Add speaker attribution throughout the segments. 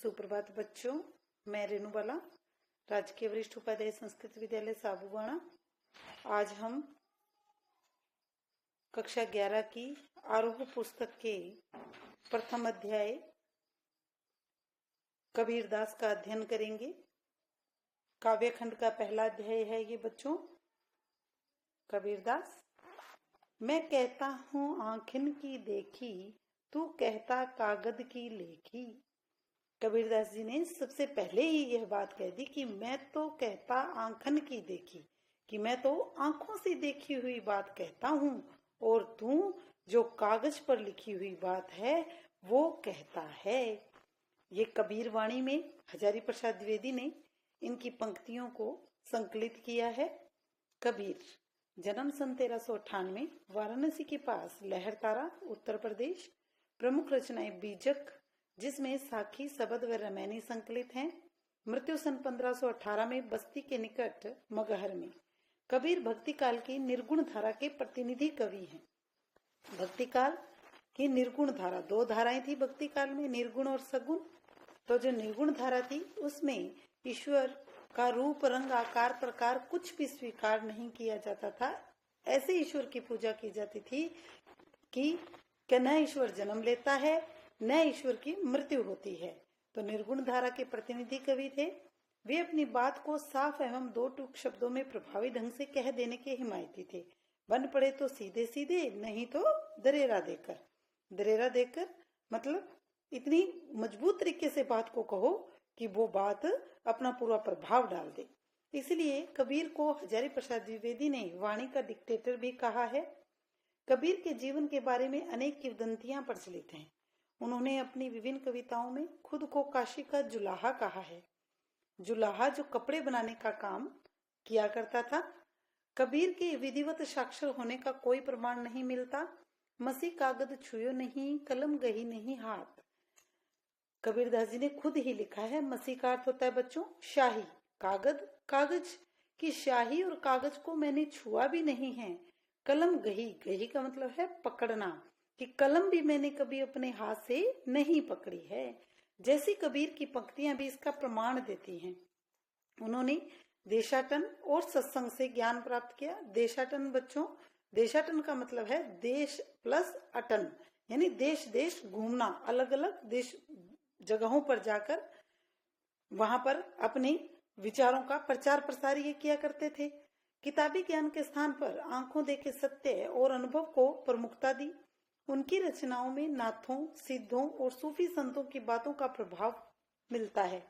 Speaker 1: सुप्रभात बच्चों, मैं रेणु बाला, राजकीय वरिष्ठ उपाध्याय संस्कृत विद्यालय साबुवाणा। आज हम कक्षा 11 की आरोह पुस्तक के प्रथम अध्याय कबीरदास का अध्ययन करेंगे। काव्यखंड का पहला अध्याय है ये बच्चों। कबीरदास। मैं कहता हूँ आँखिन की देखी, तू कहता कागद की लेखी। कबीरदास जी ने सबसे पहले ही यह बात कह दी कि मैं तो कहता आंखन की देखी, कि मैं तो आंखों से देखी हुई बात कहता हूँ और तू जो कागज पर लिखी हुई बात है वो कहता है। ये कबीर वाणी में हजारी प्रसाद द्विवेदी ने इनकी पंक्तियों को संकलित किया है। कबीर जन्म सन 1398, वाराणसी के पास लहरतारा, उत्तर प्रदेश। प्रमुख रचनाएं बीजक, जिसमें साखी, शबद व रामायणी संकलित हैं। मृत्यु सन 1518 में बस्ती के निकट मगहर में। कबीर भक्ति काल की निर्गुण धारा के प्रतिनिधि कवि हैं। भक्ति काल की निर्गुण धारा, दो धाराएं थी भक्ति काल में, निर्गुण और सगुण। तो जो निर्गुण धारा थी उसमें ईश्वर का रूप, रंग, आकार, प्रकार कुछ भी स्वीकार नहीं किया जाता था। ऐसे ईश्वर की पूजा की जाती थी कि न ईश्वर जन्म लेता है न ईश्वर की मृत्यु होती है। तो निर्गुण धारा के प्रतिनिधि कवि थे। वे अपनी बात को साफ एवं दो टूक शब्दों में प्रभावी ढंग से कह देने के हिमायती थे। बन पड़े तो सीधे सीधे, नहीं तो दरेरा देकर। दरेरा देकर मतलब इतनी मजबूत तरीके से बात को कहो कि वो बात अपना पूरा प्रभाव डाल दे। इसलिए कबीर को हजारी प्रसाद द्विवेदी ने वाणी का डिक्टेटर भी कहा है। कबीर के जीवन के बारे में अनेक किंवदंतियां प्रचलित हैं। उन्होंने अपनी विभिन्न कविताओं में खुद को काशी का जुलाहा कहा है। जुलाहा जो कपड़े बनाने का काम किया करता था। कबीर के विधिवत साक्षर होने का कोई प्रमाण नहीं मिलता। मसी कागद छुयो नहीं, कलम गही नहीं हाथ। कबीरदास जी ने खुद ही लिखा है। मसी का अर्थ होता है बच्चों शाही, कागज, कागज की शाही और कागज को मैंने छुआ भी नहीं है। कलम गही, गही का मतलब है पकड़ना, कि कलम भी मैंने कभी अपने हाथ से नहीं पकड़ी है। जैसी कबीर की पंक्तियां भी इसका प्रमाण देती हैं। उन्होंने देशाटन और सत्संग से ज्ञान प्राप्त किया। देशाटन बच्चों, देशाटन का मतलब है देश प्लस अटन, यानी देश देश घूमना, अलग अलग देश जगहों पर जाकर वहां पर अपने विचारों का प्रचार प्रसार ये किया करते थे। किताबी ज्ञान के स्थान पर आंखों देखे सत्य और अनुभव को प्रमुखता दी। उनकी रचनाओं में नाथों, सिद्धों और सूफी संतों की बातों का प्रभाव मिलता है।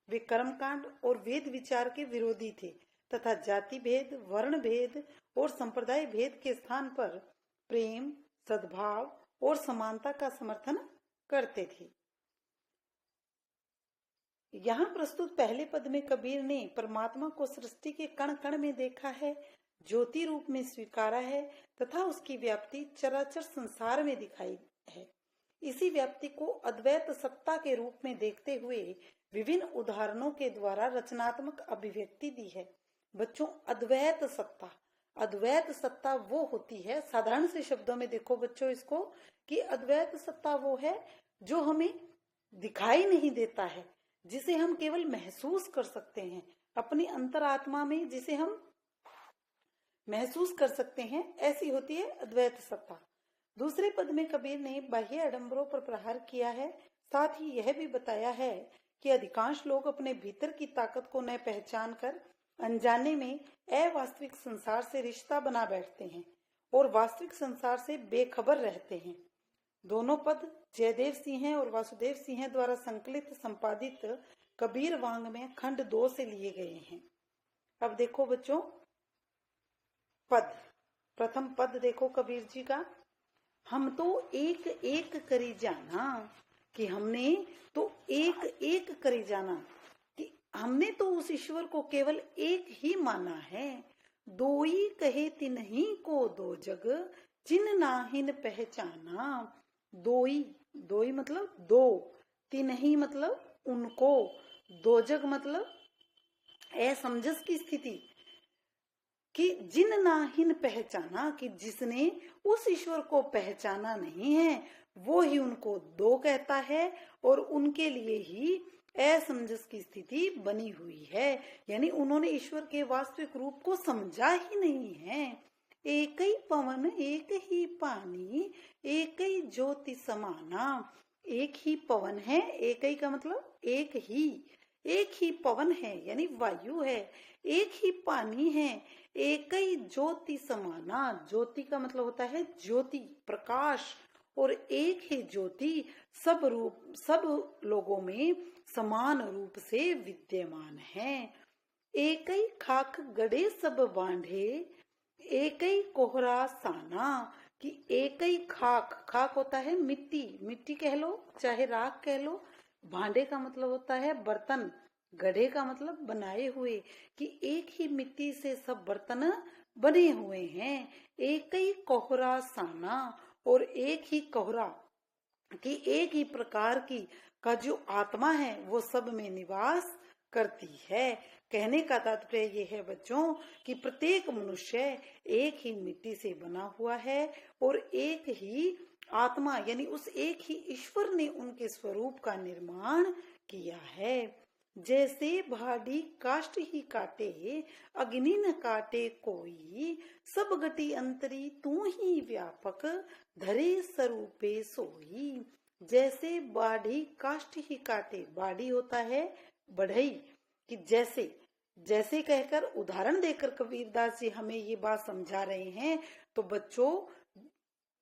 Speaker 1: वे कर्मकांड और वेद विचार के विरोधी थे तथा जाति भेद, वर्ण भेद और संप्रदाय भेद के स्थान पर प्रेम, सद्भाव और समानता का समर्थन करते थे। यहाँ प्रस्तुत पहले पद में कबीर ने परमात्मा को सृष्टि के कण कण में देखा है, ज्योति रूप में स्वीकारा है तथा उसकी व्याप्ति चराचर संसार में दिखाई है। इसी व्याप्ति को अद्वैत सत्ता के रूप में देखते हुए विभिन्न उदाहरणों के द्वारा रचनात्मक अभिव्यक्ति दी है। बच्चों, अद्वैत सत्ता, अद्वैत सत्ता वो होती है, साधारण से शब्दों में देखो बच्चों इसको, कि अद्वैत सत्ता वो है जो हमें दिखाई नहीं देता है, जिसे हम केवल महसूस कर सकते हैं अपनी अंतरात्मा में, जिसे हम महसूस कर सकते हैं, ऐसी होती है अद्वैत सत्ता। दूसरे पद में कबीर ने बाह्य आडंबरों पर प्रहार किया है। साथ ही यह भी बताया है कि अधिकांश लोग अपने भीतर की ताकत को न पहचान कर अनजाने में अवास्तविक संसार से रिश्ता बना बैठते हैं और वास्तविक संसार से बेखबर रहते हैं। दोनों पद जयदेव सिंह और वासुदेव सिंह द्वारा संकलित संपादित कबीर वांग में खंड 2 से लिए गए हैं। अब देखो बच्चों पद, प्रथम पद देखो कबीर जी का। हम तो एक एक करी जाना, कि हमने तो एक एक करी जाना, कि हमने तो उस ईश्वर को केवल एक ही माना है। दोई कहे तिन्ही को दो जग, जिन नाहिन पहचाना। दोई, दोई मतलब दो, तिन्ही मतलब उनको, दो जग मतलब असमंजस की स्थिति, कि जिन नाहिन पहचाना, कि जिसने उस ईश्वर को पहचाना नहीं है वो ही उनको दो कहता है और उनके लिए ही असमंजस की स्थिति बनी हुई है। यानी उन्होंने ईश्वर के वास्तविक रूप को समझा ही नहीं है। एक ही पवन एक ही पानी एक ही ज्योति समाना। एक ही पवन है, एक ही का मतलब एक ही पवन है यानी वायु है, एक ही पानी है, एक ही ज्योति समाना। ज्योति का मतलब होता है ज्योति, प्रकाश। और एक ही ज्योति सब लोगों में समान रूप से विद्यमान है। एक ही खाक गड़े सब बांधे एक ही कोहरा साना। कि एक ही खाक होता है मिट्टी, मिट्टी कह लो चाहे राख कह लो। भांडे का मतलब होता है बर्तन, गढ़े का मतलब बनाए हुए। कि एक ही मिट्टी से सब बर्तन बने हुए हैं। एक ही कोहरा साना, और एक ही कोहरा कि एक ही प्रकार की का जो आत्मा है वो सब में निवास करती है। कहने का तात्पर्य ये है बच्चों कि प्रत्येक मनुष्य एक ही मिट्टी से बना हुआ है और एक ही आत्मा यानी उस एक ही ईश्वर ने उनके स्वरूप का निर्माण किया है। जैसे भाड़ी काष्ठ ही काटे अग्नि न काटे कोई, सब घटी अंतरी तू ही व्यापक धरे स्वरूपे सोई। जैसे बाढ़ी काष्ठ ही काटे, बाढ़ी होता है बढ़ई। कि जैसे जैसे कहकर उदाहरण देकर कबीरदास जी हमें ये बात समझा रहे हैं। तो बच्चों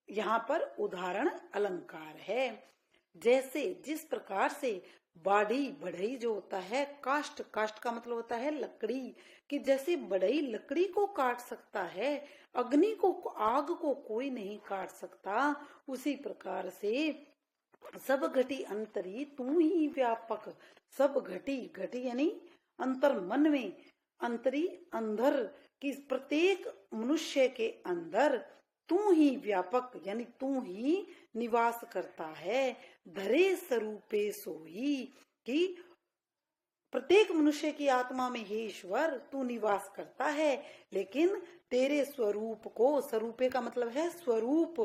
Speaker 1: यहाँ पर उदाहरण अलंकार है। जैसे जिस प्रकार से बाढ़ी बढ़ई जो होता है, काष्ठ काष्ठ का मतलब होता है लकड़ी। कि जैसे बढ़ई लकड़ी को काट सकता है, अग्नि को आग को कोई नहीं काट सकता, उसी प्रकार से सब घटी अंतरी तू ही व्यापक। सब घटी घटी यानी अंतर मन में, अंतरी अंदर कि प्रत्येक मनुष्य के अंदर तू ही व्यापक यानी तू ही निवास करता है। धरे स्वरूपे सोई कि प्रत्येक मनुष्य की आत्मा में हे ईश्वर तू निवास करता है, लेकिन तेरे स्वरूप को, स्वरूपे का मतलब है स्वरूप,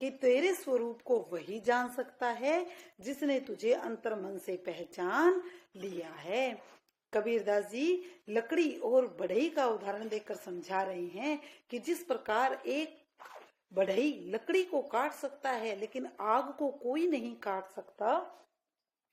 Speaker 1: कि तेरे स्वरूप को वही जान सकता है जिसने तुझे अंतर्मन से पहचान लिया है। कबीरदास जी लकड़ी और बढ़ई का उदाहरण देकर समझा रहे हैं कि जिस प्रकार एक बढ़ई लकड़ी को काट सकता है लेकिन आग को कोई नहीं काट सकता,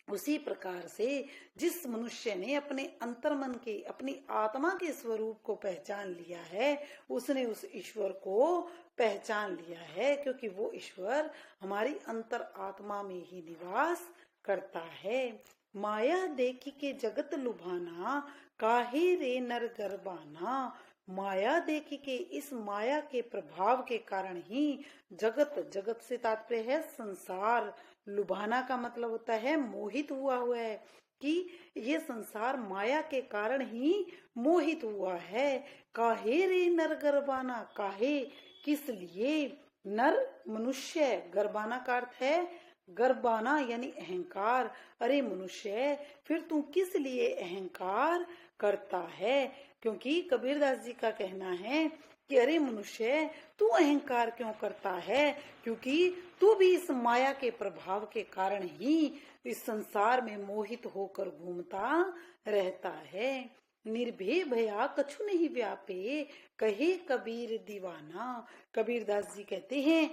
Speaker 1: उसी प्रकार से जिस मनुष्य ने अपने अंतर्मन के, अपनी आत्मा के स्वरूप को पहचान लिया है, उसने उस ईश्वर को पहचान लिया है, क्योंकि वो ईश्वर हमारी अंतर आत्मा में ही निवास करता है। माया देखी के जगत लुभाना, काहे रे नर गरबाना। माया देखी के, इस माया के प्रभाव के कारण ही जगत, जगत से तात्पर्य है संसार, लुभाना का मतलब होता है मोहित हुआ है। कि ये संसार माया के कारण ही मोहित हुआ है। काहे रे नर गरबाना, काहे किस लिए, नर मनुष्य, गरबाना का अर्थ है गर्बाना यानी अहंकार। अरे मनुष्य फिर तू किस लिए अहंकार करता है। क्योंकि कबीरदास जी का कहना है कि अरे मनुष्य तू अहंकार क्यों करता है, क्योंकि तू भी इस माया के प्रभाव के कारण ही इस संसार में मोहित होकर घूमता रहता है। निर्भय भया कछु नहीं व्यापे, कहे कबीर दीवाना। कबीरदास जी कहते हैं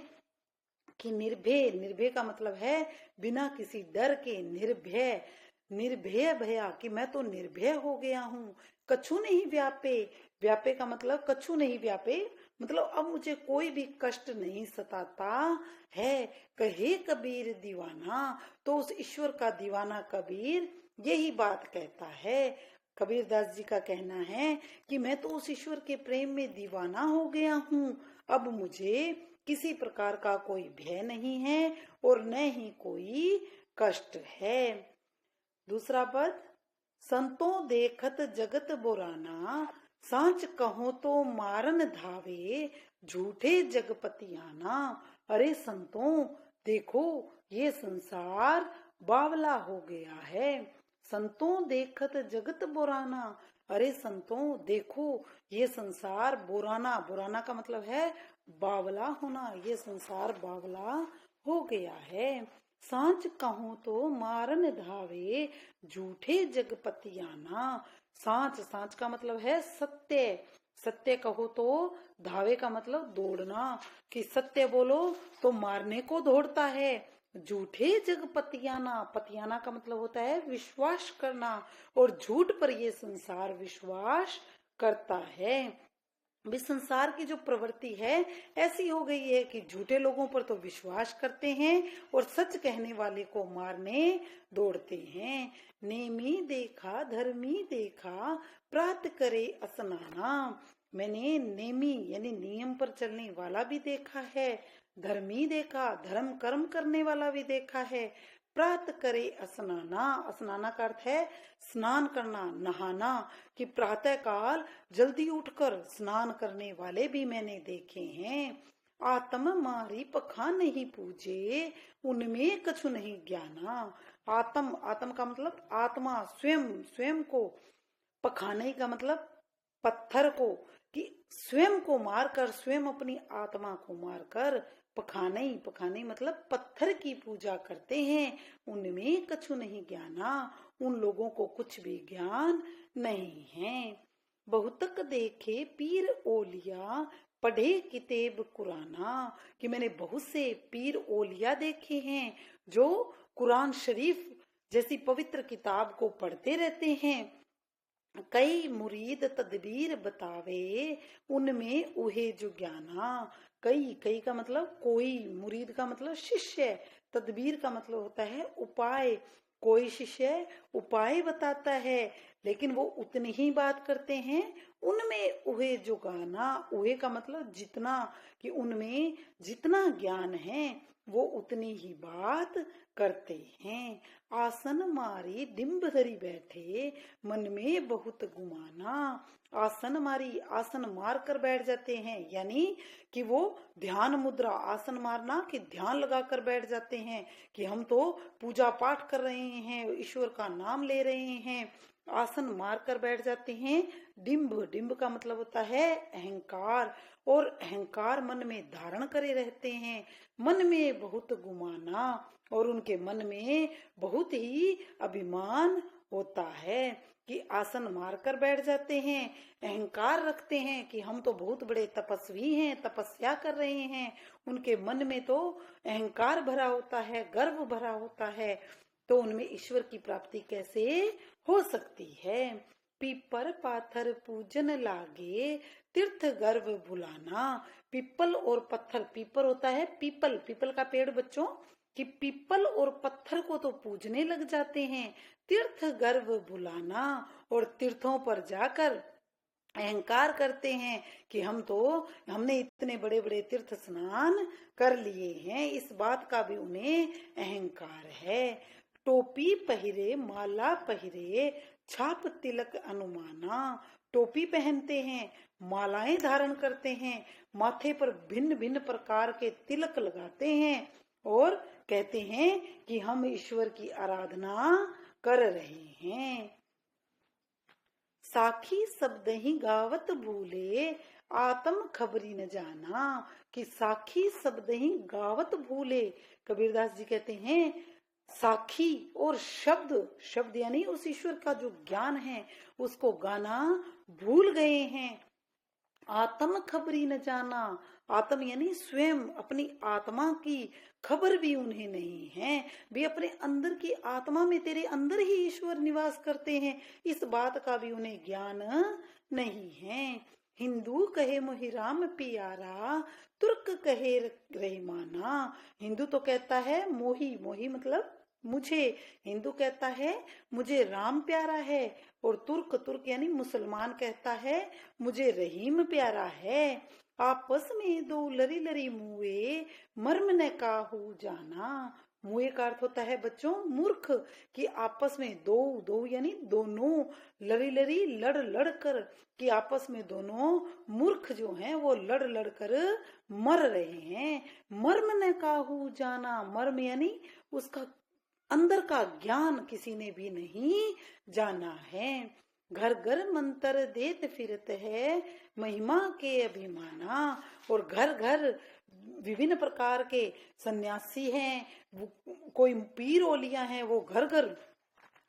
Speaker 1: कि निर्भय, निर्भय का मतलब है बिना किसी डर के, निर्भय, निर्भय भया कि मैं तो निर्भय हो गया हूँ। कछु नहीं व्यापे, व्यापे का मतलब कछु नहीं व्यापे मतलब अब मुझे कोई भी कष्ट नहीं सताता है। कहे कबीर दीवाना, तो उस ईश्वर का दीवाना कबीर यही बात कहता है। कबीरदास जी का कहना है कि मैं तो उस ईश्वर के प्रेम में दीवाना हो गया हूँ, अब मुझे किसी प्रकार का कोई भय नहीं है और न ही कोई कष्ट है। दूसरा पद, संतों देखत जगत बुराना, सांच कहो तो मारन धावे, झूठे जगपतियाना। अरे संतों देखो ये संसार बावला हो गया है। संतों देखत जगत बुराना, अरे संतों देखो ये संसार बुराना, बुराना का मतलब है बावला होना, ये संसार बावला हो गया है। सांच कहूँ तो मारन धावे, झूठे जगपतियाना। सांच, सांच का मतलब है सत्य। सत्य कहो तो धावे का मतलब दौड़ना, कि सत्य बोलो तो मारने को दौड़ता है। झूठे जग पतियाना, पतियाना का मतलब होता है विश्वास करना, और झूठ पर ये संसार विश्वास करता है। भी संसार की जो प्रवृत्ति है ऐसी हो गई है कि झूठे लोगों पर तो विश्वास करते हैं और सच कहने वाले को मारने दौड़ते हैं। नेमी देखा धर्मी देखा, प्रात करे स्नाना। मैंने नेमी यानी नियम पर चलने वाला भी देखा है, धर्मी देखा धर्म कर्म करने वाला भी देखा है। प्रात करे स्नाना, स्नाना का अर्थ है स्नान करना, नहाना, कि प्रातः काल जल्दी उठकर स्नान करने वाले भी मैंने देखे हैं। आत्म मारी पखा नहीं पूजे, उनमें कछु नहीं ज्ञाना। आत्म, आत्म का मतलब आत्मा, स्वयं, स्वयं को। पखाने का मतलब पत्थर को, कि स्वयं को मारकर, स्वयं अपनी आत्मा को मारकर पखाने, पखाने मतलब पत्थर की पूजा करते हैं। उनमें कछु नहीं ज्ञाना, उन लोगों को कुछ भी ज्ञान नहीं है। बहुतक देखे पीर ओलिया, पढ़े किताब कुराना। कि मैंने बहुत से पीर ओलिया देखे हैं जो कुरान शरीफ जैसी पवित्र किताब को पढ़ते रहते हैं। कई मुरीद तदबीर बतावे, उनमें उहे जो ज्ञाना। कई, कई का मतलब कोई, मुरीद का मतलब शिष्य, तदबीर का मतलब होता है उपाय। कोई शिष्य उपाय बताता है लेकिन वो उतनी ही बात करते हैं। उनमें उहे जो गाना, उहे का मतलब जितना, कि उनमें जितना ज्ञान है वो उतनी ही बात करते हैं। आसन मारी डिम्ब धरी बैठे, मन में बहुत गुमाना। आसन मारी, आसन मार कर बैठ जाते हैं, यानी कि वो ध्यान मुद्रा, आसन मारना कि ध्यान लगाकर बैठ जाते हैं, कि हम तो पूजा पाठ कर रहे हैं, ईश्वर का नाम ले रहे हैं। आसन मार कर बैठ जाते हैं। डिम्ब, डिम्ब का मतलब होता है अहंकार, और अहंकार मन में धारण करे रहते हैं। मन में बहुत गुमाना, और उनके मन में बहुत ही अभिमान होता है, कि आसन मारकर बैठ जाते हैं, अहंकार रखते हैं कि हम तो बहुत बड़े तपस्वी हैं, तपस्या कर रहे हैं। उनके मन में तो अहंकार भरा होता है, गर्व भरा होता है, तो उनमें ईश्वर की प्राप्ति कैसे हो सकती है। पीपर पाथर पूजन लागे, तीर्थ गर्भ भुलाना। पीपल और पत्थर, पीपर होता है पीपल, पीपल का पेड़ बच्चों, कि पीपल और पत्थर को तो पूजने लग जाते हैं, तीर्थ गर्भ भुलाना, और तीर्थों पर जाकर अहंकार करते हैं कि हमने इतने बड़े बड़े तीर्थ स्नान कर लिए हैं। इस बात का भी उन्हें अहंकार है। टोपी पहिरे माला पहिरे, छाप तिलक अनुमाना। टोपी पहनते हैं, मालाएं धारण करते हैं, माथे पर भिन्न भिन्न प्रकार के तिलक लगाते हैं, और कहते हैं कि हम ईश्वर की आराधना कर रहे हैं। साखी शब्द ही गावत भूले, आत्म खबरी न जाना। कि साखी शब्द ही गावत भूले, कबीरदास जी कहते हैं साखी और शब्द, शब्द यानी उस ईश्वर का जो ज्ञान है उसको गाना भूल गए हैं। आत्म खबरी न जाना, आत्म यानी स्वयं, अपनी आत्मा की खबर भी उन्हें नहीं है। भी अपने अंदर की आत्मा में, तेरे अंदर ही ईश्वर निवास करते हैं, इस बात का भी उन्हें ज्ञान नहीं है। हिंदू कहे मोहि राम पियारा, तुर्क कहे रहमाना। हिंदू तो कहता है मोही, मोही मतलब मुझे, हिंदू कहता है मुझे राम प्यारा है, और तुर्क, तुर्क यानी मुसलमान कहता है मुझे रहीम प्यारा है। आपस में दो लरी लरी मुए, मर्म न काहू जाना। मुए का अर्थ होता है बच्चों मूर्ख, कि आपस में दो, दो यानी दोनों, लरी लरी लड़ लड़ कर, कि आपस में दोनों मूर्ख जो हैं वो लड़ लड़ कर मर रहे हैं। मर्म न काहू जाना, मर्म यानी उसका अंदर का ज्ञान किसी ने भी नहीं जाना है। घर घर मंत्र देत फिरत है, महिमा के अभिमाना। और घर घर विभिन्न प्रकार के सन्यासी हैं, कोई पीर ओलिया हैं, वो घर घर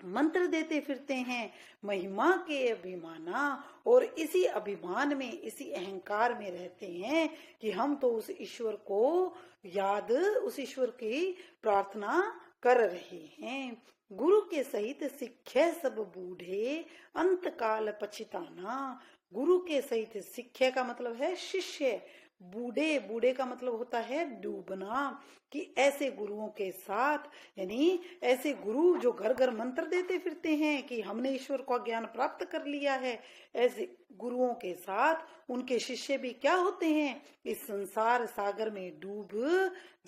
Speaker 1: मंत्र देते फिरते हैं महिमा के अभिमाना, और इसी अभिमान में, इसी अहंकार में रहते हैं कि हम तो उस ईश्वर को याद, उस ईश्वर की प्रार्थना कर रहे हैं। गुरु के सहित सिक्खे सब बूढ़े अंत काल पछिताना। गुरु के सहित, सिक्खे का मतलब है शिष्य, बूढ़े, बूढ़े का मतलब होता है डूबना, कि ऐसे गुरुओं के साथ, यानी ऐसे गुरु जो घर घर मंत्र देते फिरते हैं कि हमने ईश्वर का ज्ञान प्राप्त कर लिया है, ऐसे गुरुओं के साथ उनके शिष्य भी क्या होते हैं, इस संसार सागर में डूब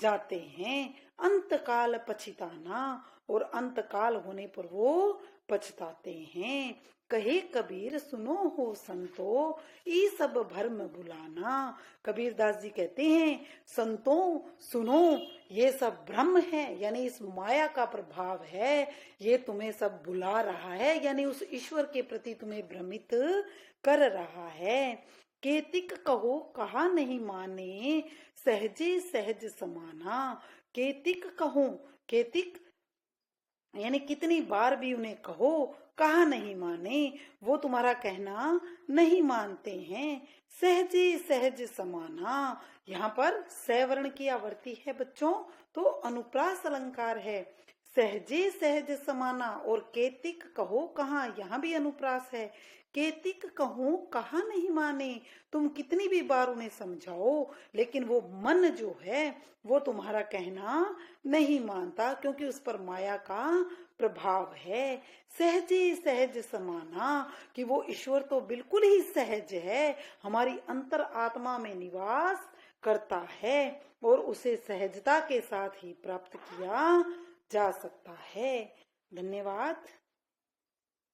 Speaker 1: जाते हैं। अंतकाल पछिताना, और अंतकाल होने पर वो पछताते हैं। कहे कबीर सुनो हो संतो, ई सब भरम भुलाना। कबीर दास जी कहते हैं, संतों सुनो, ये सब भ्रम है, यानी इस माया का प्रभाव है, ये तुम्हें सब भुला रहा है, यानी उस ईश्वर के प्रति तुम्हें भ्रमित कर रहा है। केतिक कहो कहा नहीं माने, सहजे सहज समाना। केतिक कहो, केतिक यानी कितनी बार भी उन्हें कहो, कहा नहीं माने, वो तुम्हारा कहना नहीं मानते हैं। सहजे सहज समाना, यहाँ पर सवर्ण की आवर्ती है बच्चों, तो अनुप्रास अलंकार है। सहजे सहज समाना, और केतिक कहो कहा, यहाँ भी अनुप्रास है। केतिक कहो कहा नहीं माने, तुम कितनी भी बार उन्हें समझाओ, लेकिन वो मन जो है वो तुम्हारा कहना नहीं मानता, क्योंकि उस पर माया का प्रभाव है। सहजे सहज समाना, कि वो ईश्वर तो बिल्कुल ही सहज है, हमारी अंतर आत्मा में निवास करता है, और उसे सहजता के साथ ही प्राप्त किया जा सकता है। धन्यवाद।